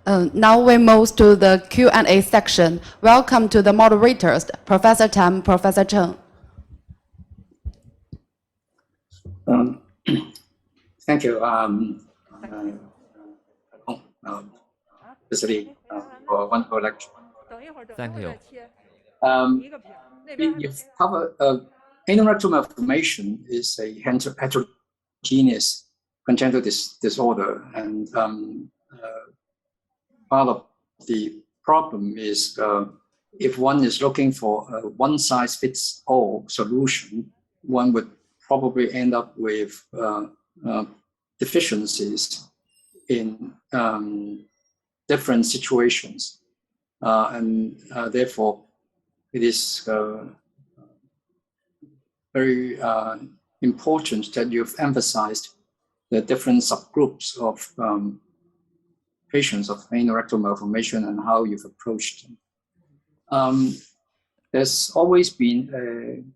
Now we move to the Q&A section. Welcome to the moderators, Professor Tam, Professor Cheng. Thank you, for a wonderful lecture. Thank you. You've covered anorectal malformation is a heterogeneous congenital disorder, and part of the problem is if one is looking for a one-size-fits-all solution, one would probably end up with deficiencies in different situations, and therefore it is very important that you've emphasized the different subgroups of patients of anorectal malformation and how you've approached them. There's always been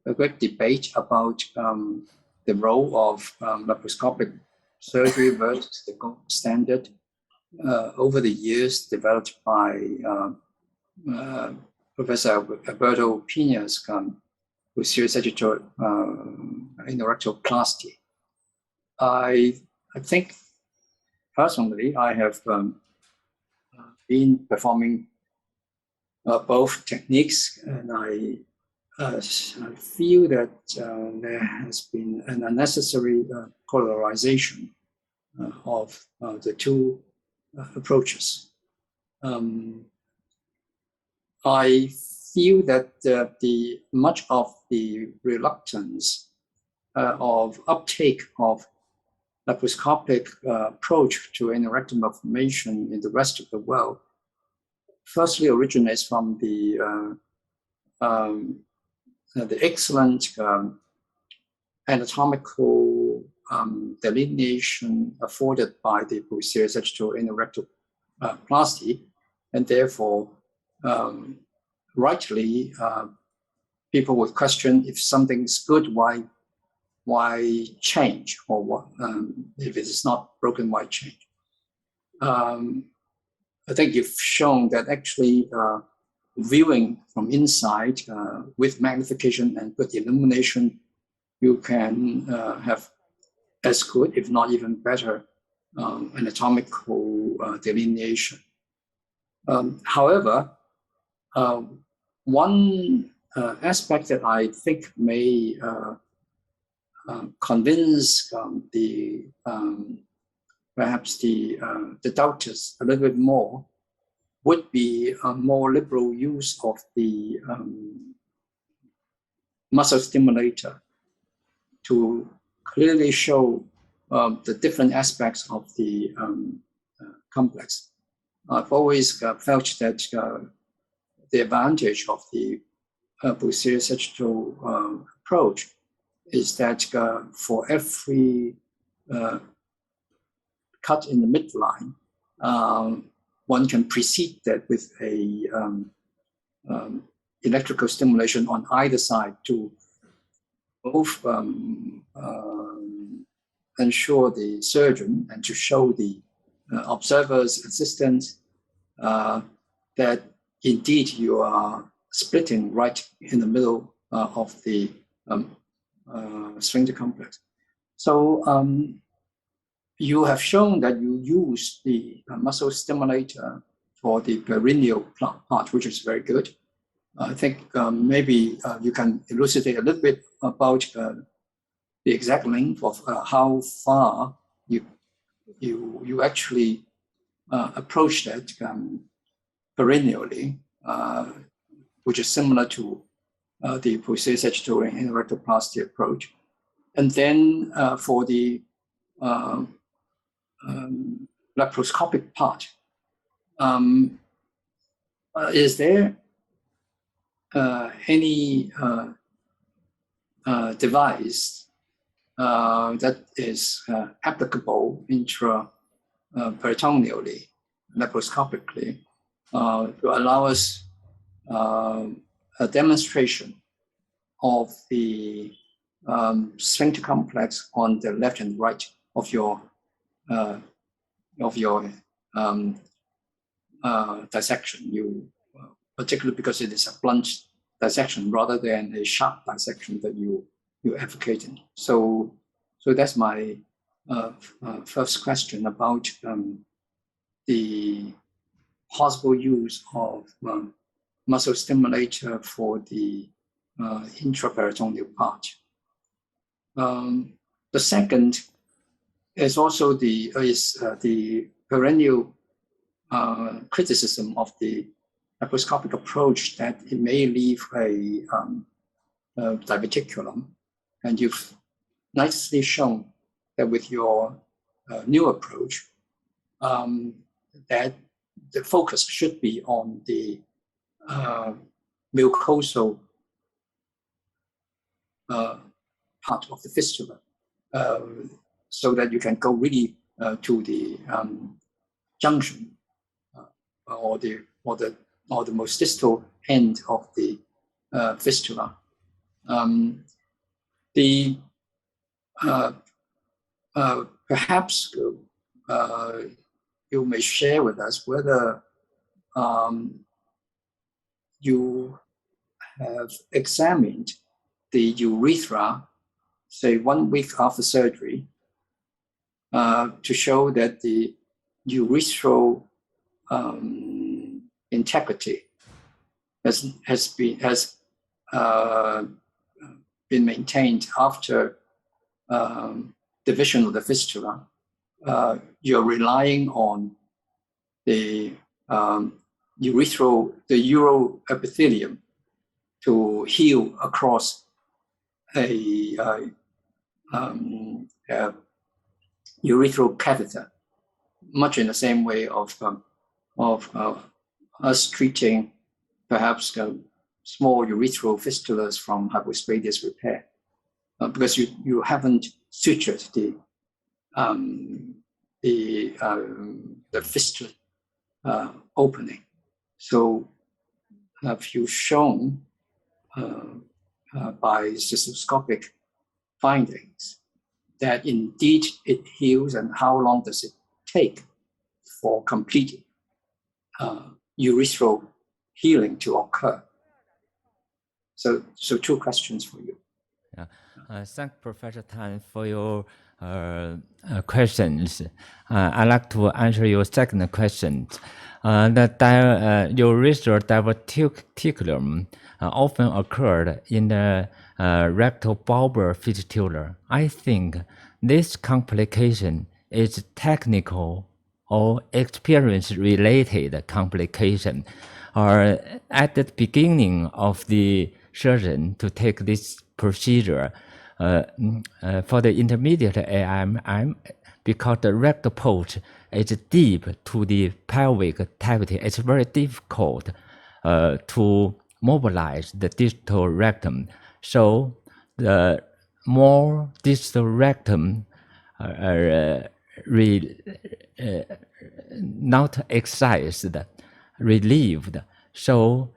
a great debate about the role of laparoscopic surgery versus the gold standard over the years developed by Professor Alberto Pina's posterior sagittal anorectoplasty. I think personally I have been performing both techniques, and I feel that there has been an unnecessary polarization of the two approaches. I feel that much of the reluctance of uptake of laparoscopic approach to anorectal malformation in the rest of the world firstly originates from the excellent anatomical delineation afforded by the posterior sagittal anorectoplasty, and therefore rightly people would question if something's good, why change, or what if it is not broken, why change? I think you've shown that actually viewing from inside with magnification and good illumination, you can have as good, if not even better, anatomical delineation. However, one aspect that I think may convince perhaps the doubters a little bit more would be a more liberal use of the muscle stimulator to clearly show the different aspects of the complex. I've always felt that the advantage of the posterior sagittal approach is that for every cut in the midline, one can precede that with a electrical stimulation on either side to both ensure the surgeon and to show the observers, assistants, that indeed you are splitting right in the middle of the sphincter complex. So you have shown that you use the muscle stimulator for the perineal part, which is very good. I think maybe you can elucidate a little bit about the exact length of how far you actually approach that perineally, which is similar to the posterior sagittal anorectoplasty approach. And then for the laparoscopic part, is there any device that is applicable intraperitoneally, laparoscopically, to allow us a demonstration of the sphincter complex on the left and right of your dissection, particularly because it is a blunt dissection rather than a sharp dissection that you advocating. So that's my first question about the possible use of muscle stimulator for the intraperitoneal part. The second is also the perennial criticism of the laparoscopic approach, that it may leave a diverticulum, and you've nicely shown that with your new approach, that the focus should be on the mucosal part of the fistula, so that you can go really to the junction or the most distal end of the fistula. Perhaps you may share with us whether you have examined the urethra, say 1 week after surgery, to show that the urethral integrity has been maintained after division of the fistula. You're relying on the urethral epithelium to heal across a urethral catheter, much in the same way of us treating perhaps small urethral fistulas from hypospadias repair, because you haven't sutured the fistula opening. So have you shown by cystoscopic findings that indeed it heals, and how long does it take for complete urethral healing to occur? So 2 questions for you. Yeah. Thank Professor Tan for your questions. I'd like to answer your second question. The urethral diverticulum often occurred in the rectal bulbar fistula. I think this complication is technical or experience-related complication, or at the beginning of the surgeon to take this procedure. For the intermediate AMM, because the rectal pouch is deep to the pelvic cavity, it's very difficult to mobilize the distal rectum. So the more distal rectum not excised, relieved. So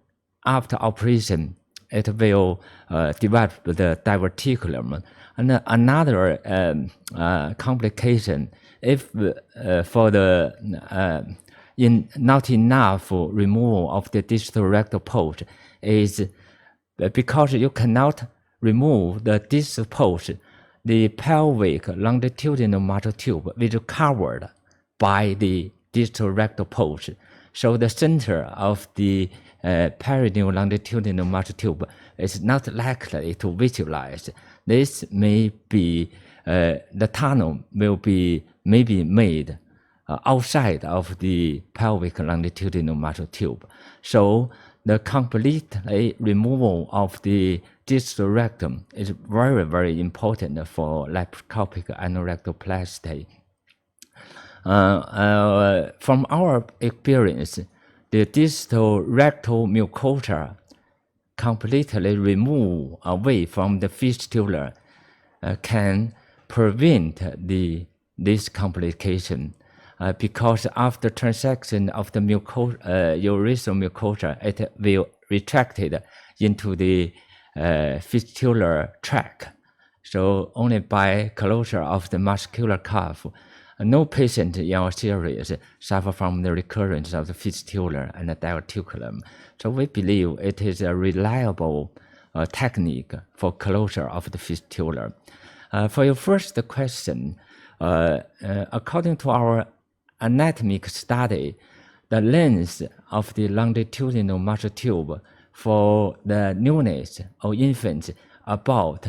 after operation, it will develop the diverticulum. And another complication, if for the not enough removal of the distal rectal pouch, is because you cannot remove the distal pouch, the pelvic longitudinal muscle tube is covered by the distal rectal pouch. So the center of the perineal longitudinal muscle tube is not likely to visualize. This may be, the tunnel will be maybe made outside of the pelvic longitudinal muscle tube. So the complete removal of the distal rectum is very, very important for laparoscopic anorectoplasty. From our experience, the distal rectal mucosa completely removed away from the fistula can prevent this complication, because after transection of the urethral mucosa, it will retracted into the fistular tract. So only by closure of the muscular cuff, no patient in our series suffer from the recurrence of the fistular and the diverticulum. So we believe it is a reliable technique for closure of the fistula. For your first question, according to our anatomic study, the length of the longitudinal muscle tube for the neonates or infants about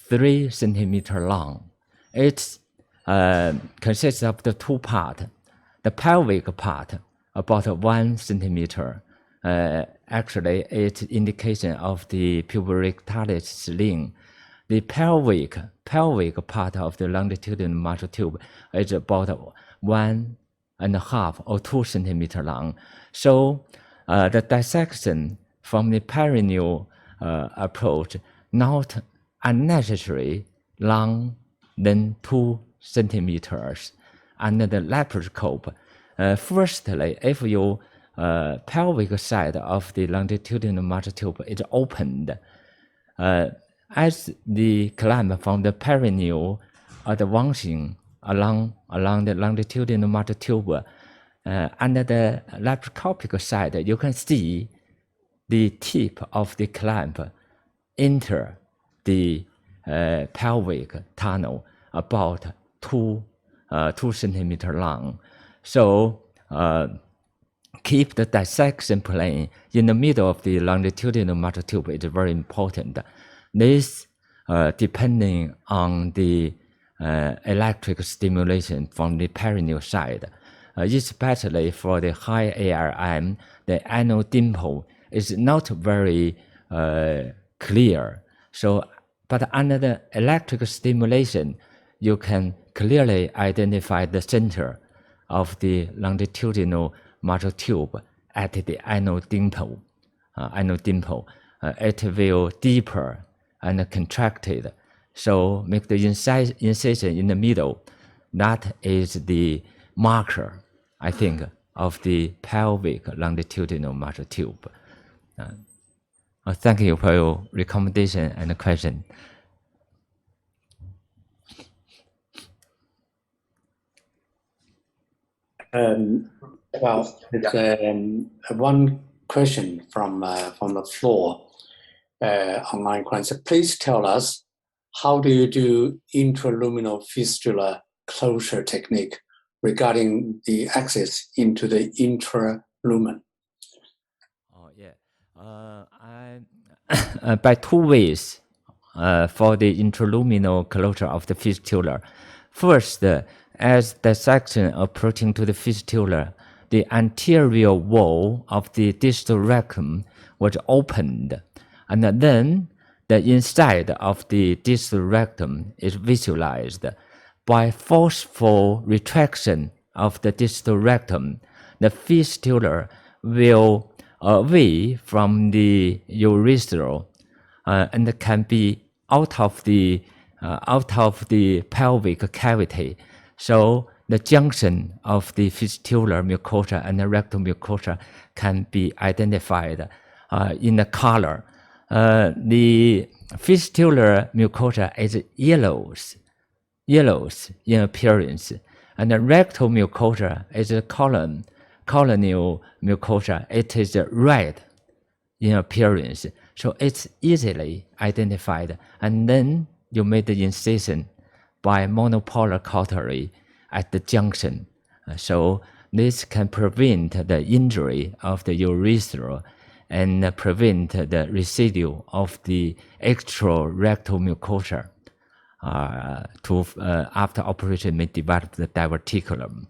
3 centimeters long. It consists of the two parts. The pelvic part about 1 centimeter. Actually, it's indication of the puborectalis sling. The pelvic part of the longitudinal muscle tube is about 1.5 or 2 centimeters long. So the dissection from the perineal approach not unnecessary long than 2 centimeters under the laparoscope. Firstly, if your pelvic side of the longitudinal muscle tube is opened, as the clamp from the perineal advancing along the longitudinal muscle tube, under the laparoscopic side, you can see the tip of the clamp enter the pelvic tunnel about 2 centimeters long. So keep the dissection plane in the middle of the longitudinal muscle tube is very important. This depending on the electric stimulation from the perineal side, especially for the high ARM, the anal dimple is not very clear. So, but under the electric stimulation, you can clearly identify the center of the longitudinal muscle tube at the anal dimple. It will deeper and contracted. So make the incision in the middle. That is the marker, I think, of the pelvic longitudinal muscle tube. Thank you for your recommendation and question. Well, it's one question from the floor, online question. Please tell us, how do you do intraluminal fistula closure technique regarding the access into the intralumen? Oh yeah, by 2 ways for the intraluminal closure of the fistula. First, as dissection approaching to the fistula, the anterior wall of the distal rectum was opened, and then the inside of the distal rectum is visualized. By forceful retraction of the distal rectum, the fistula will away from the urethral and can be out of the pelvic cavity. So the junction of the fistular mucosa and the rectal mucosa can be identified in the color. The fistular mucosa is yellows in appearance, and the rectal mucosa is a colonial mucosa. It is red in appearance, so it's easily identified. And then you make the incision by monopolar cautery at the junction. So this can prevent the injury of the urethra and prevent the residue of the extrarectal mucosa after operation may develop the diverticulum.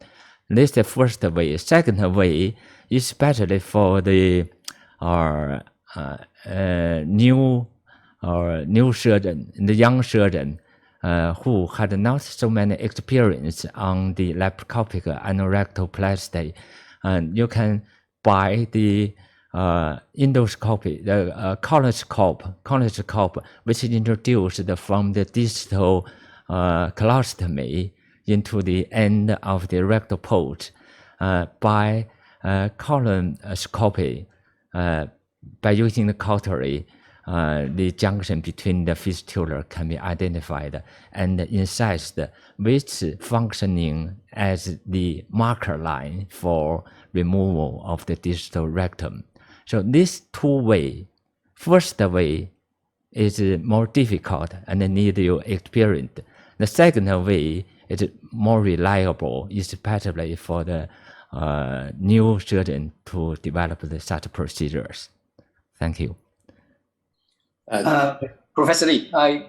This is the first way. Second way, especially for the new surgeon, the young surgeon who had not so many experience on the laparoscopic anorectoplasty, and you can buy the endoscopy, the colonoscope, which is introduced from the distal colostomy into the end of the rectal port. By colonoscopy, by using the cautery, the junction between the fistula can be identified and incised, which functioning as the marker line for removal of the distal rectum. So this two-way, first way is more difficult and need your experience. The second way is more reliable, especially for the new surgeon to develop such procedures. Thank you. Professor Lee, I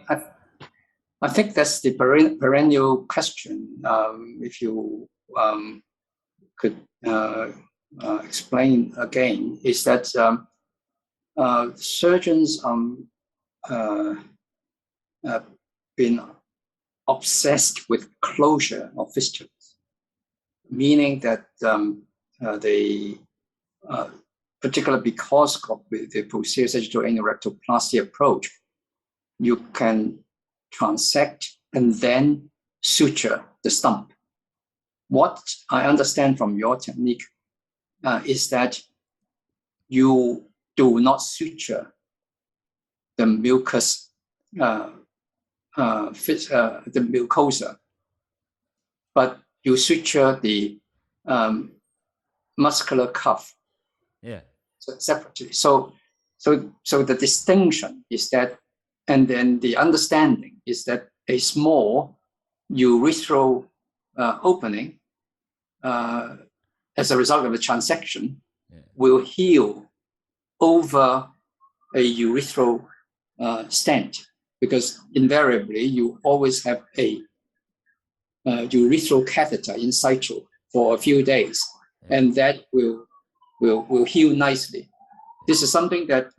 think that's the perennial question. If you could explain again, is that surgeons have been obsessed with closure of fistulas, meaning that they, particularly because of the posterior sagittal anorectoplasty approach, you can transect and then suture the stump. What I understand from your technique is that you do not suture the mucus, the mucosa, but you suture the muscular cuff separately. So the distinction is that, and then the understanding is that a small urethral opening as a result of the transection will heal over a urethral stent, because invariably you always have a urethral catheter in situ for a few days, and that will heal nicely. This is something that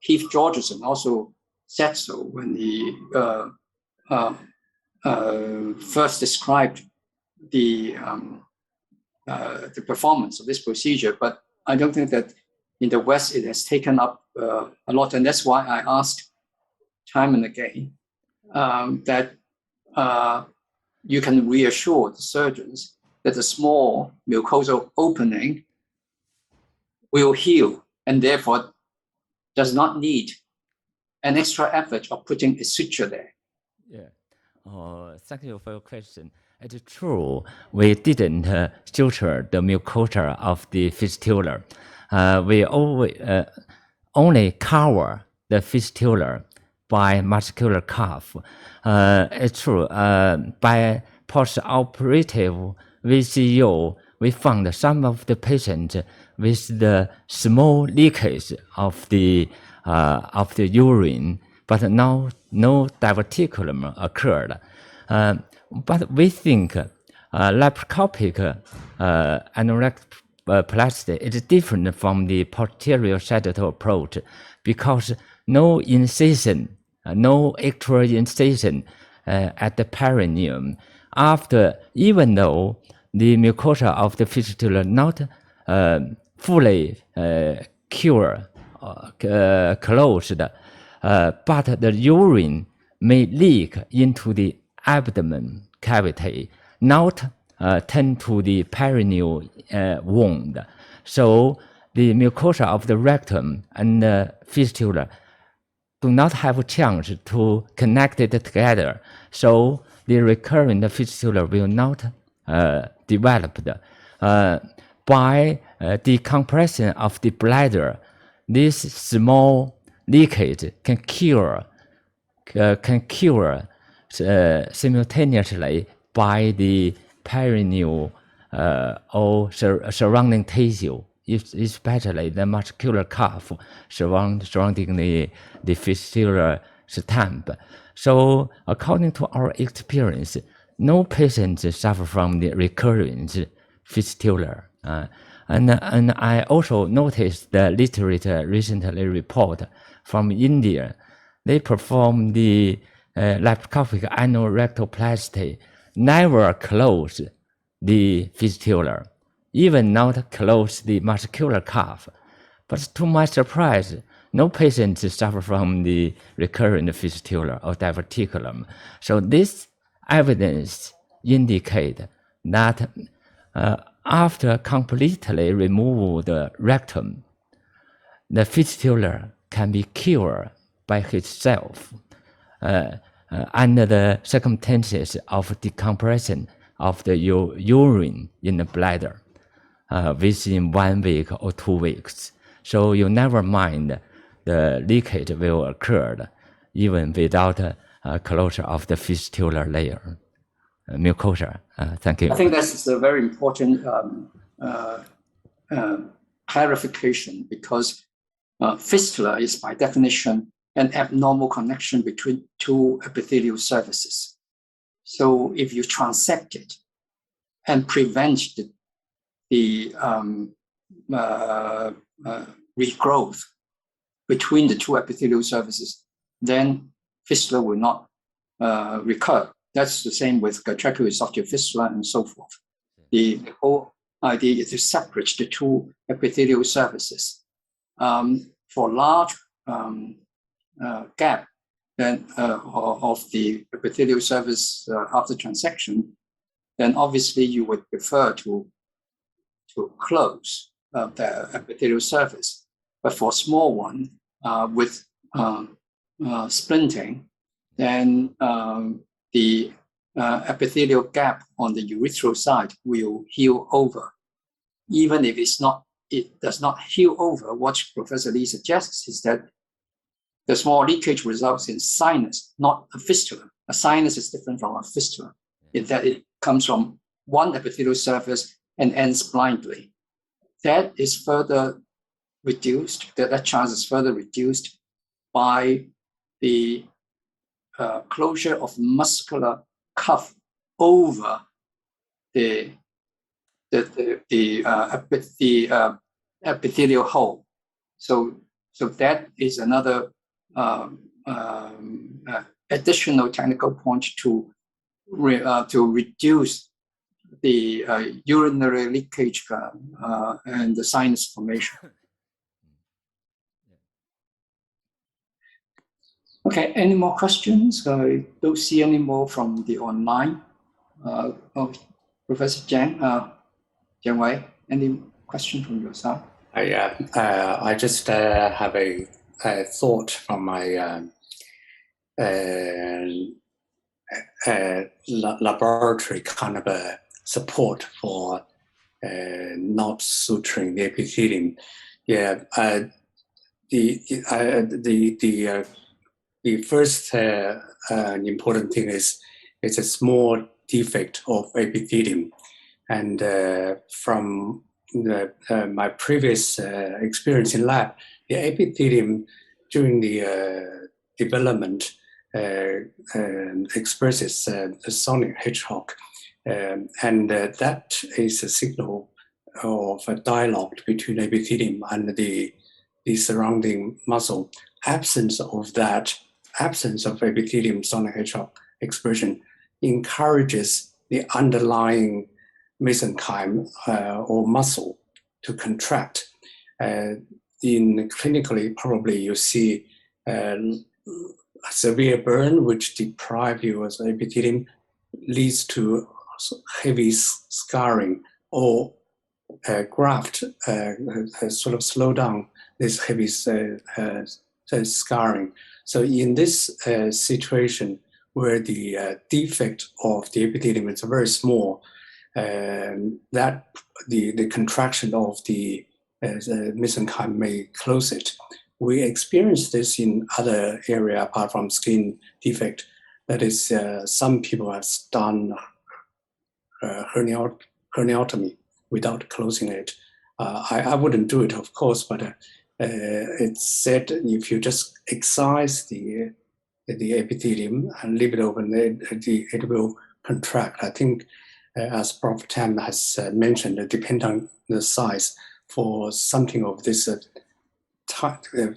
Keith Georgeson also said so when he first described the performance of this procedure. But I don't think that in the West it has taken up a lot, and that's why I asked time and again that you can reassure the surgeons that the small mucosal opening will heal and therefore does not need an extra effort of putting a suture there. Thank you for your question. It's true, we didn't suture the mucosa of the fistula. We only cover the fistula by muscular cuff. It's true, by post-operative VCU, we found some of the patients with the small leakage of the urine, but no diverticulum occurred. But we think laparoscopic anorectoplasty is different from the posterior sagittal approach because no incision, no actual incision at the perineum. Even though the mucosa of the fistula not fully closed, but the urine may leak into the abdomen cavity, not tend to the perineal wound. So the mucosa of the rectum and the fistula do not have a chance to connect it together. So the recurrent fistula will not develop. By decompression of the bladder, this small leakage can cure simultaneously by the perineal or surrounding tissue, especially the muscular cuff surrounding the fistular stump. So according to our experience, no patients suffer from the recurrent fistula. And I also noticed the literature recently report from India. They performed the laparoscopic anorectoplasty, never close the fistula, even not close the muscular cuff. But to my surprise, no patients suffer from the recurrent fistula or diverticulum. So this evidence indicates that after completely remove the rectum, the fistula can be cured by itself under the circumstances of decompression of the urine in the bladder within 1 week or 2 weeks. So you never mind the leakage will occur even without closure of the fistular layer, mucosa. Thank you. I think that's a very important clarification, because fistula is by definition an abnormal connection between two epithelial surfaces. So if you transect it and prevent the regrowth between the two epithelial surfaces, then fistula will not recur. That's the same with tracheoesophageal fistula and so forth. The whole idea is to separate the two epithelial surfaces. For large gap then of the epithelial surface after transection, then obviously you would prefer to close the epithelial surface. But for small one with splinting, then the epithelial gap on the urethral side will heal over. Even if it does not heal over, what Professor Lee suggests is that the small leakage results in sinus, not a fistula. A sinus is different from a fistula, in that it comes from one epithelial surface and ends blindly. That is further reduced, that chance is further reduced by the closure of muscular cuff over the epithelial hole. So that is another additional technical point to reduce the urinary leakage and the sinus formation. Okay, any more questions? I don't see any more from the online. Professor Cheng, Jiang Wei, any question from your side? I just have a thought from my laboratory kind of a support for not suturing the epithelium. Yeah, the first important thing is it's a small defect of epithelium, and from my previous experience in lab, the epithelium during the development expresses the sonic hedgehog, and that is a signal of a dialogue between epithelium and the surrounding muscle. Absence of epithelium sonic hedgehog expression encourages the underlying mesenchyme or muscle to contract. Clinically, probably you see a severe burn which deprives you of epithelium, leads to heavy scarring, or graft sort of slow down this heavy scarring. So in this situation where the defect of the epithelium is very small, that the contraction of the mesenchyme may close it. We experience this in other area apart from skin defect. That is, some people have done herniatomy without closing it. I wouldn't do it, of course, but it's said if you just excise the epithelium and leave it open, it will contract. I think, as Prof Tam has mentioned, it depends on the size. For something of this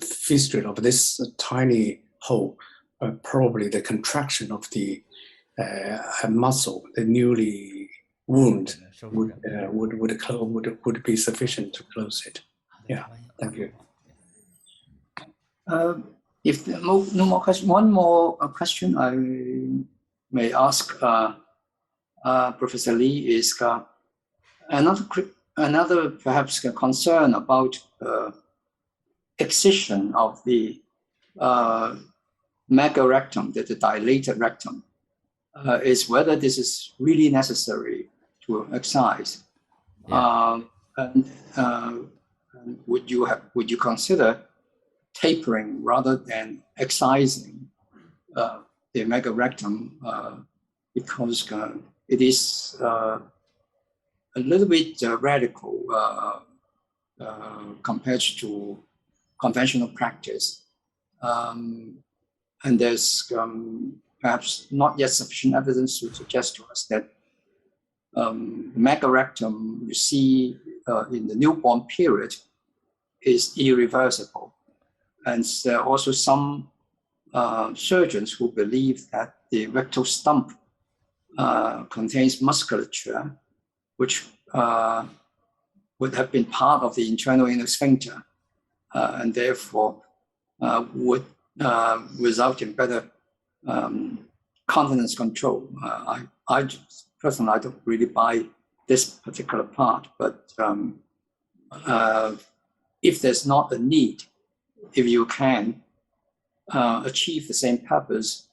fistula, of this tiny hole, probably the contraction of the muscle, the newly wound, would be sufficient to close it. Yeah, thank you. If there are no more questions, one more question I may ask Professor Lee is another perhaps concern about excision of the megarectum, the dilated rectum, is whether this is really necessary to excise. Yeah. And would you consider tapering rather than excising the megarectum because it is a little bit radical compared to conventional practice. And there's perhaps not yet sufficient evidence to suggest to us that megarectum you see in the newborn period is irreversible. And there are also some surgeons who believe that the rectal stump contains musculature, which would have been part of the internal inner sphincter, and therefore would result in better continence control. I personally, I don't really buy this particular part, but if there's not a need, if you can achieve the same purpose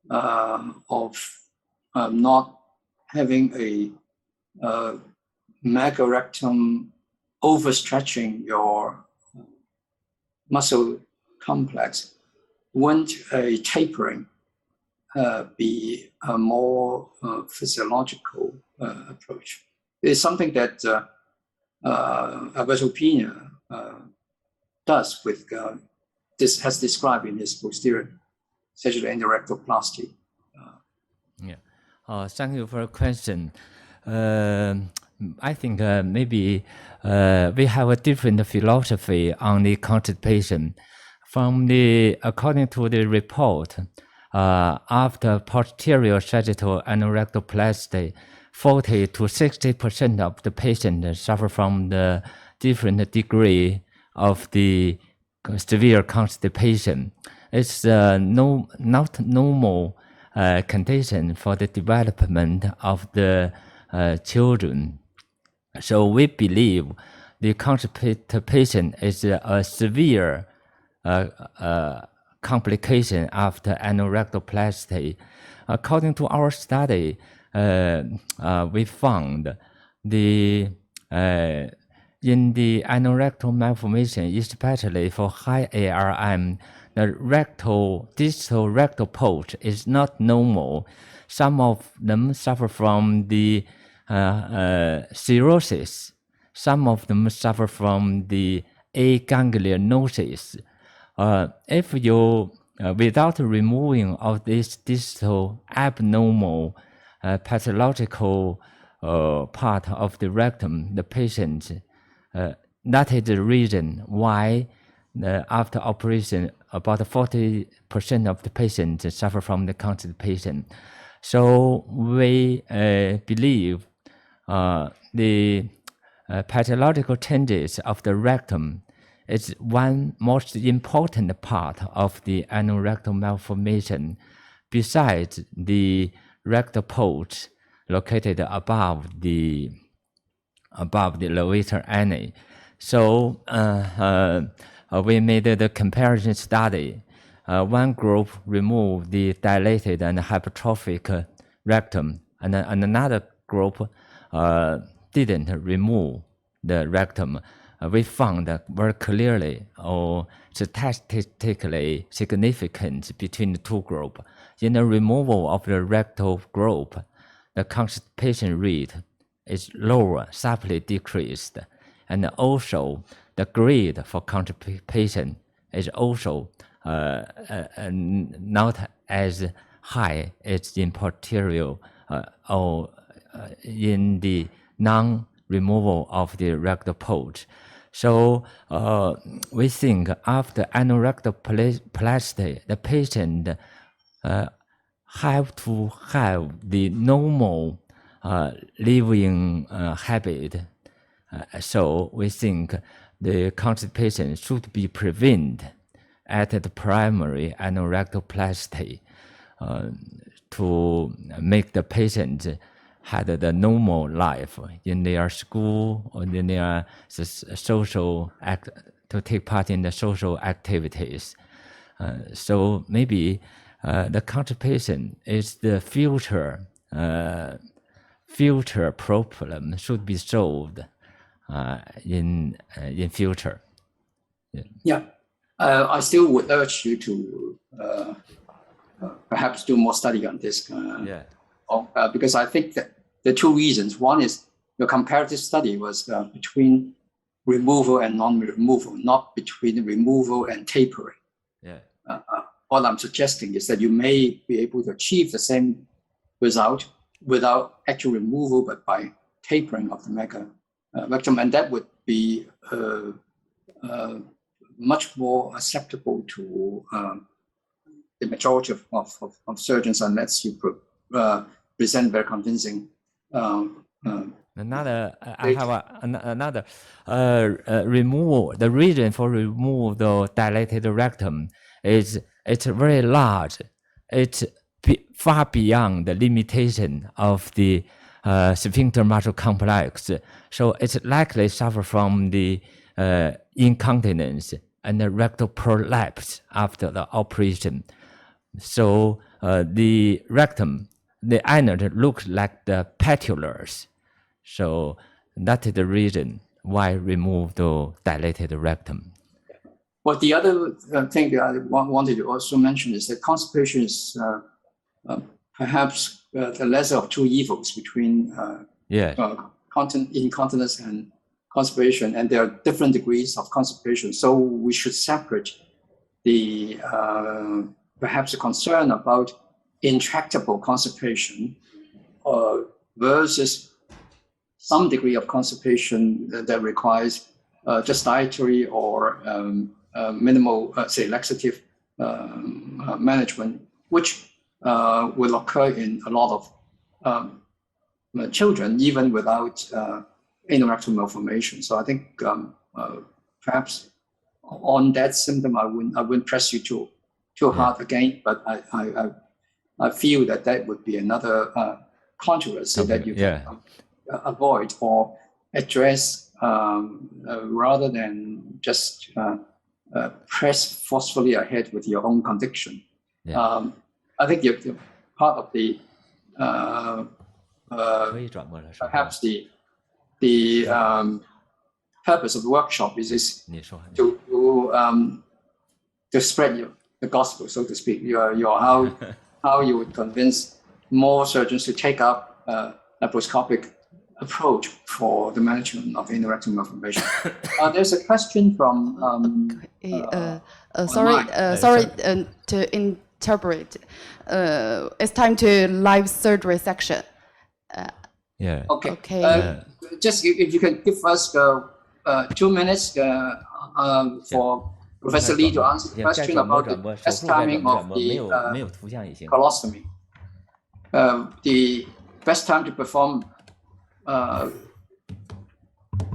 of not having a megarectum overstretching your muscle complex, wouldn't a tapering be a more physiological approach? It's something that Alberto Pina does with this, has described in his posterior sagittal endorectoplasty. Yeah. Thank you for the question. I think maybe we have a different philosophy on the constipation. According to the report, after posterior sagittal anorectoplasty, 40 to 60% of the patients suffer from the different degree of the severe constipation. It's not normal condition for the development of the children. So we believe the constipated patient is a severe complication after anorectoplasty. According to our study, we found in the anorectal malformation, especially for high ARM, the distal rectal pulse is not normal. Some of them suffer from the cirrhosis. Some of them suffer from the aganglionosis. If you, without removing of this distal abnormal pathological part of the rectum, the patient, that is the reason why after operation, about 40% of the patients suffer from the constipation. So we believe the pathological changes of the rectum is one most important part of the anorectal malformation, besides the rectal pulse located above the levator ani. So we made the comparison study. One group removed the dilated and hypertrophic rectum, and another group didn't remove the rectum. We found very clearly or statistically significant between the two groups. In the removal of the rectal group, the constipation rate is lower, sharply decreased, and also the grade for constipation is also not as high as in posterior or in the non-removal of the rectal pulse. So we think after anorectoplasty, the patient have to have the normal living habit. So we think the constipation should be prevented at the primary anorectoplasty to make the patient had the normal life in their school or in their social to take part in the social activities. So maybe the constipation is the future problem should be solved in future. Yeah, I still would urge you to perhaps do more study on this. Because I think that there are two reasons. One is your comparative study was between removal and non-removal, not between removal and tapering. What I'm suggesting is that you may be able to achieve the same result without actual removal, but by tapering of the rectum, and that would be much more acceptable to the majority of surgeons, unless you present very convincing. Another, I have another removal. The reason for remove the dilated rectum is it's very large. It's far beyond the limitation of the sphincter muscle complex. So it's likely suffer from the incontinence and the rectal prolapse after the operation. So the rectum, the anus looks like the petulars. So that is the reason why remove the dilated rectum. Well, the other thing that I wanted to also mention is that constipation is perhaps the lesser of two evils between incontinence and constipation, and there are different degrees of constipation. So we should separate the perhaps a concern about intractable constipation versus some degree of constipation that requires just dietary or minimal, say, laxative management, which will occur in a lot of children, even without anorectal malformation. So I think perhaps on that symptom, I wouldn't press you too hard again, but I feel that would be another controversy that you can avoid or address rather than just press forcefully ahead with your own conviction. I think you're part of the perhaps the purpose of the workshop is to spread the gospel, so to speak. Your how you would convince more surgeons to take up laparoscopic approach for the management of anorectal malformation. There's a question from sorry to interpret. It's time to live surgery section. Okay. Just if you can give us 2 minutes for Professor Lee to answer the question about the best timing of the colostomy. The best time to perform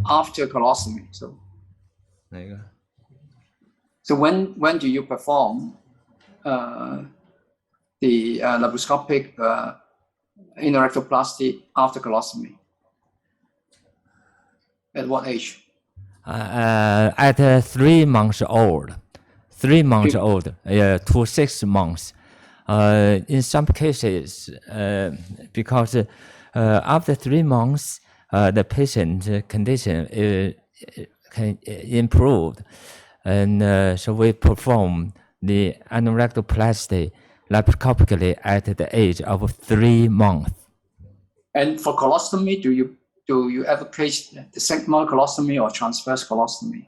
after colostomy. So when do you perform the laparoscopic anorectoplasty after colostomy? At what age? At 3 months old. 3 months old, to 6 months. In some cases, because after 3 months, the patient condition can improve, and so we perform the anorectoplasty laparoscopically at the age of 3 months. And for colostomy, do you ever place the sigmoid colostomy or transverse colostomy?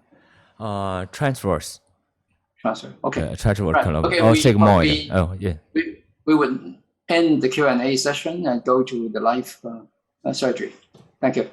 Transverse. Transverse. Okay. Transverse colostomy Okay, or sigmoid. We would end the Q&A session and go to the live surgery. Thank you.